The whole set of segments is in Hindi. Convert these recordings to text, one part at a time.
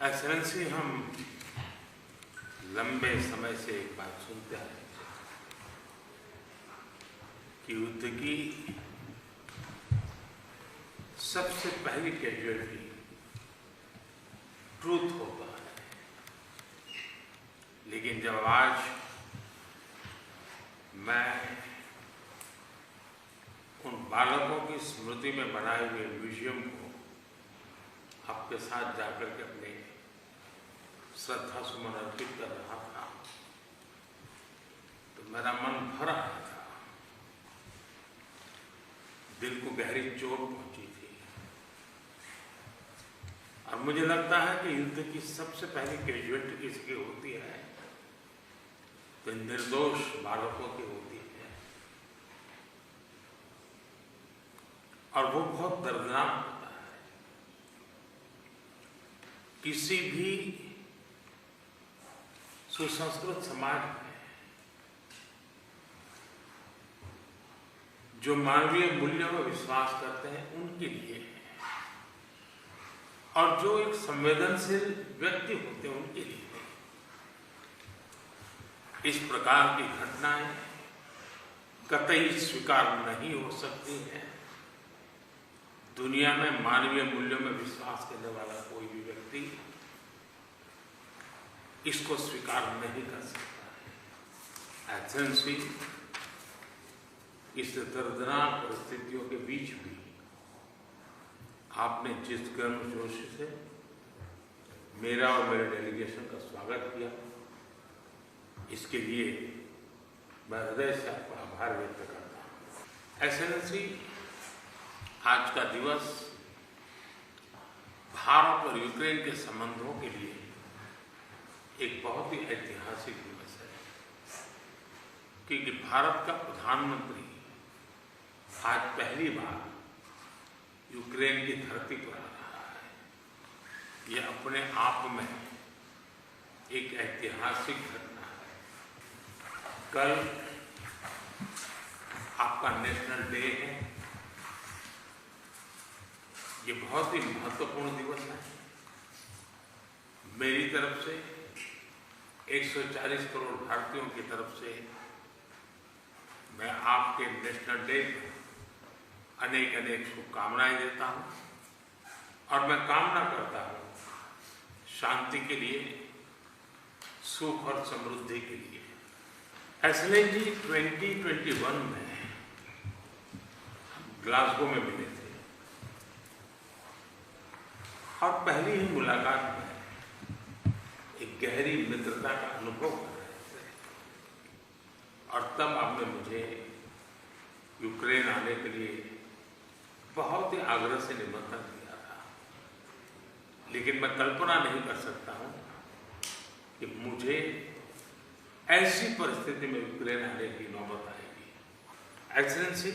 एक्सेलेंसी, हम लंबे समय से एक बात सुनते आए कि युद्ध की सबसे पहली कैजुअलिटी ट्रूथ होता है। लेकिन जब आज मैं उन बालकों की स्मृति में बनाए हुए म्यूजियम को आपके साथ जाकर के अपने श्रद्धा सुमन अर्पित कर रहा था तो मेरा मन भर आया था, दिल को गहरी चोट पहुंची थी। और मुझे लगता है कि युद्ध की सबसे पहली कैजुअलिटी किसकी होती है तो निर्दोष बालकों की होती है, और वो बहुत दर्दनाक होता है। किसी भी सुसंस्कृत समाज में जो मानवीय मूल्यों में विश्वास करते हैं उनके लिए, और जो एक संवेदनशील व्यक्ति होते हैं उनके लिए इस प्रकार की घटनाएं कतई स्वीकार नहीं हो सकती हैं। दुनिया में मानवीय मूल्यों में विश्वास करने वाला कोई भी व्यक्ति इसको स्वीकार नहीं कर सकता है। एक्सेलेंसी, इस दर्दनाक परिस्थितियों के बीच भी आपने जिस गर्मजोश से मेरा और मेरे डेलीगेशन का स्वागत किया, इसके लिए मैं हृदय से आपका आभार व्यक्त करता हूँ। एक्सेलेंसी, आज का दिवस भारत और यूक्रेन के संबंधों के लिए एक बहुत ही ऐतिहासिक दिवस है, क्योंकि भारत का प्रधानमंत्री आज पहली बार यूक्रेन की धरती पर आ रहा है। यह अपने आप में एक ऐतिहासिक घटना है। कल आपका नेशनल डे है। ये बहुत ही महत्वपूर्ण दिवस है। मेरी तरफ से 140 करोड़ भारतीयों की तरफ से मैं आपके नेशनल डे पर अनेक अनेक शुभकामनाएं देता हूं, और मैं कामना करता हूं शांति के लिए, सुख और समृद्धि के लिए। एक्सेलेंसी, 2021 में ग्लासगो में मिले थे और पहली ही मुलाकात में एक गहरी मित्रता का अनुभव कर रहे थे, और तब आपने मुझे यूक्रेन आने के लिए बहुत ही आग्रह से निमंत्रण दिया था। लेकिन मैं कल्पना नहीं कर सकता हूं कि मुझे ऐसी परिस्थिति में यूक्रेन आने की नौबत आएगी। एक्सेलेंसी,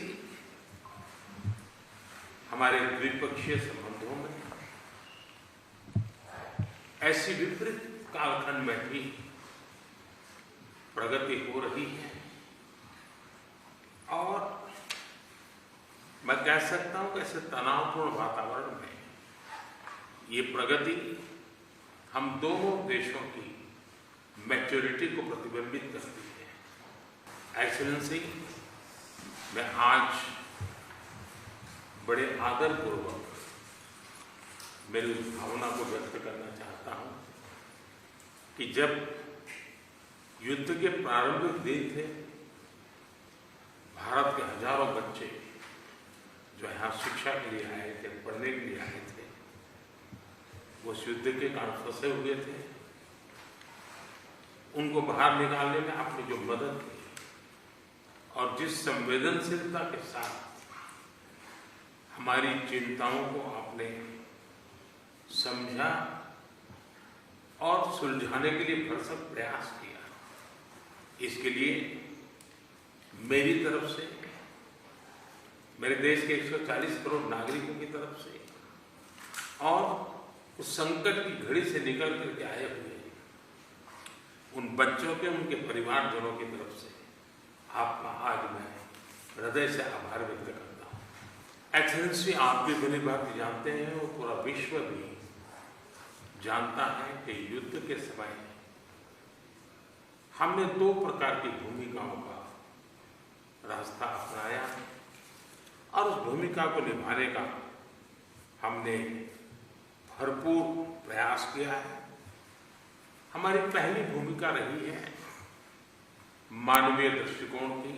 हमारे द्विपक्षीय संबंधों में ऐसी विपरीत कालखंड में भी प्रगति हो रही है, और मैं कह सकता हूं कि ऐसे तनावपूर्ण वातावरण में ये प्रगति हम दोनों देशों की मैच्योरिटी को प्रतिबिंबित करती है। एक्सेलेंसी, मैं आज बड़े आदरपूर्वक मेरी उस भावना को व्यक्त करना चाहता हूं कि जब युद्ध के प्रारंभिक दिन थे, भारत के हजारों बच्चे जो यहाँ शिक्षा के लिए आए थे, पढ़ने के लिए आए थे, वो उस युद्ध के कारण फंसे हुए थे। उनको बाहर निकालने में आपने जो मदद की और जिस संवेदनशीलता के साथ हमारी चिंताओं को आपने समझा और सुलझाने के लिए भरसक प्रयास किया, इसके लिए मेरी तरफ से, मेरे देश के 140 करोड़ नागरिकों की तरफ से, और उस संकट की घड़ी से निकल करके आए हुए उन बच्चों के, उनके परिवारजनों की तरफ से आपका आज मैं हृदय से आभार व्यक्त करता हूँ। एक्सेलेंसी, आप भी भली भांति जानते हैं और पूरा विश्व भी जानता है कि युद्ध के समय हमने 2 प्रकार की भूमिकाओं का रास्ता अपनाया और उस भूमिका को निभाने का हमने भरपूर प्रयास किया है। हमारी पहली भूमिका रही है मानवीय दृष्टिकोण की।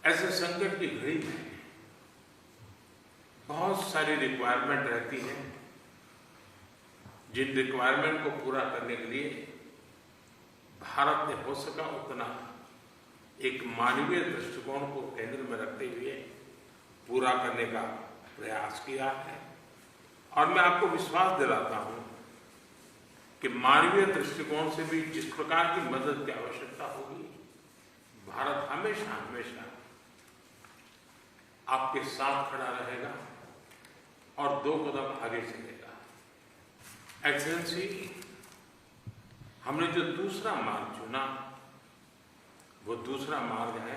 ऐसे संकट की घड़ी में बहुत सारी रिक्वायरमेंट रहती है, जिन रिक्वायरमेंट को पूरा करने के लिए भारत ने हो सका उतना एक मानवीय दृष्टिकोण को केंद्र में रखते हुए पूरा करने का प्रयास किया है। और मैं आपको विश्वास दिलाता हूं कि मानवीय दृष्टिकोण से भी जिस प्रकार की मदद की आवश्यकता होगी, भारत हमेशा हमेशा आपके साथ खड़ा रहेगा और 2 कदम आगे चलेगा। एक्सेलेंसी, हमने जो दूसरा मार्ग चुना वो दूसरा मार्ग है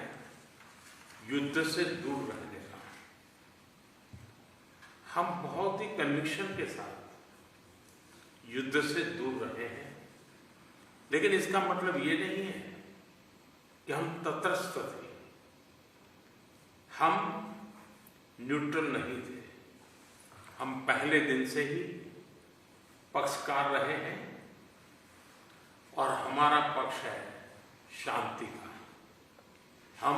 युद्ध से दूर रहने का। हम बहुत ही कन्विक्शन के साथ युद्ध से दूर रहे हैं, लेकिन इसका मतलब ये नहीं है कि हम तटस्थ थे, हम न्यूट्रल नहीं थे। हम पहले दिन से ही पक्षकार रहे हैं और हमारा पक्ष है शांति का। हम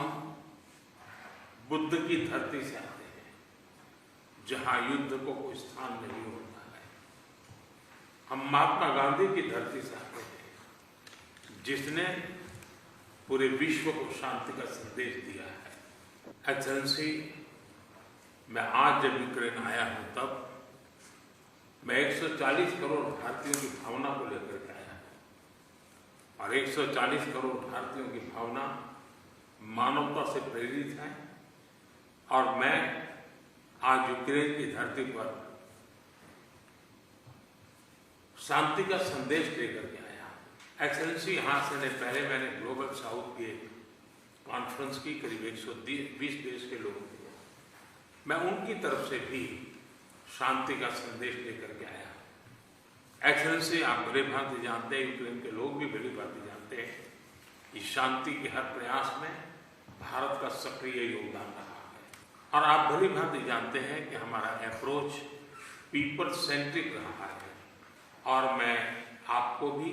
बुद्ध की धरती से आते हैं जहां युद्ध को कोई स्थान नहीं होता है। हम महात्मा गांधी की धरती से आते हैं जिसने पूरे विश्व को शांति का संदेश दिया है। एक्सेलेंसी, मैं आज जब यूक्रेन आया हूं तब मैं 140 करोड़ भारतीयों की भावना को लेकर के आया हूं और 140 करोड़ भारतीयों की भावना मानवता से प्रेरित है। और मैं आज यूक्रेन की धरती पर शांति का संदेश लेकर के आया। एक्सेलेंसी, यहां से पहले मैंने ग्लोबल साउथ की कॉन्फ्रेंस की, करीब 120 देश के लोग थे। मैं उनकी तरफ से भी शांति का संदेश लेकर के आया। एक्सेलेंसी, आप भली भांति जानते हैं, यूक्रेन के लोग भी भली भांति जानते हैं कि शांति के हर प्रयास में भारत का सक्रिय योगदान रहा है। और आप भली भांति जानते हैं कि हमारा अप्रोच पीपल सेंट्रिक रहा है। और मैं आपको भी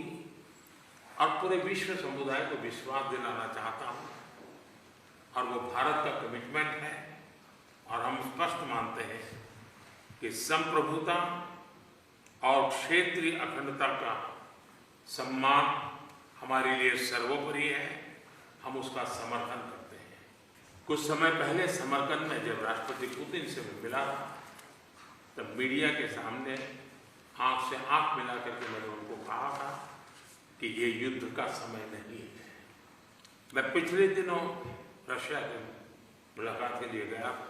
और पूरे विश्व समुदाय को विश्वास दिलाना चाहता हूं, और वो भारत का कमिटमेंट है। और हम स्पष्ट मानते हैं कि संप्रभुता और क्षेत्रीय अखंडता का सम्मान हमारे लिए सर्वोपरि है। हम उसका समर्थन करते हैं। कुछ समय पहले समरकंद में जब राष्ट्रपति पुतिन से मिला तब मीडिया के सामने आंख से आंख मिला करके मैंने उनको कहा था कि ये युद्ध का समय नहीं है। मैं पिछले दिनों रशिया की मुलाकात के लिए गया था।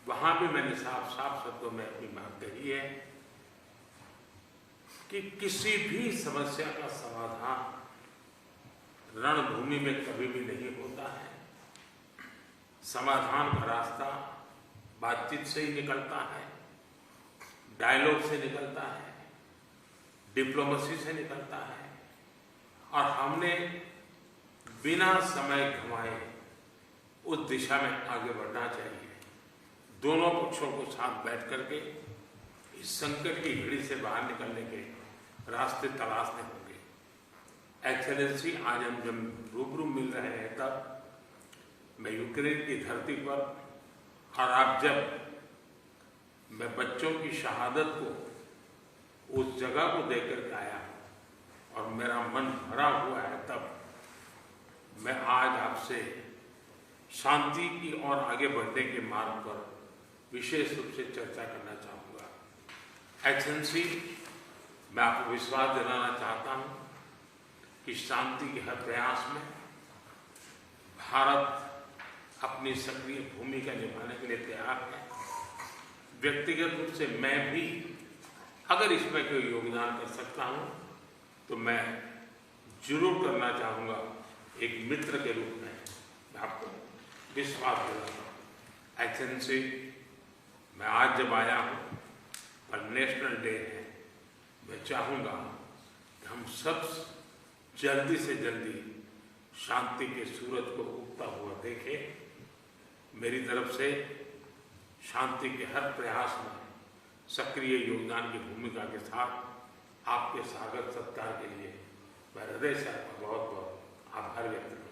वहां भी मैंने साफ साफ शब्दों में अपनी बात कही है कि किसी भी समस्या का समाधान रणभूमि में कभी भी नहीं होता है। समाधान का रास्ता बातचीत से ही निकलता है, डायलॉग से निकलता है, डिप्लोमेसी से निकलता है। और हमने बिना समय गंवाए उस दिशा में आगे बढ़ना चाहिए। दोनों पक्षों को साथ बैठ करके इस संकट की घड़ी से बाहर निकलने के रास्ते तलाशने होंगे। एक्सेलेंसी, आज हम जब रूबरू मिल रहे हैं तब मैं यूक्रेन की धरती पर, और आप जब मैं बच्चों की शहादत को उस जगह को देख कर आया और मेरा मन भरा हुआ है, तब मैं आज आपसे शांति की ओर आगे बढ़ने के मार्ग पर विशेष रूप से चर्चा करना चाहूँगा। एक्सेलेंसी, मैं आपको विश्वास दिलाना चाहता हूँ कि शांति के हर प्रयास में भारत अपनी सक्रिय भूमिका निभाने के लिए तैयार है। व्यक्तिगत रूप से मैं भी अगर इसमें कोई योगदान कर सकता हूँ तो मैं जरूर करना चाहूँगा। एक मित्र के रूप में मैं आपको विश्वास दिलाता हूँ। एक्सेलेंसी, मैं आज जब आया हूँ पर इंटरनेशनल डे है, मैं चाहूँगा कि हम सब जल्दी से जल्दी शांति के सूरज को उगता हुआ देखें। मेरी तरफ से शांति के हर प्रयास में सक्रिय योगदान की भूमिका के साथ आपके स्वागत सत्कार के लिए मैं हृदय से आपका बहुत बहुत आभार व्यक्त करता हूँ।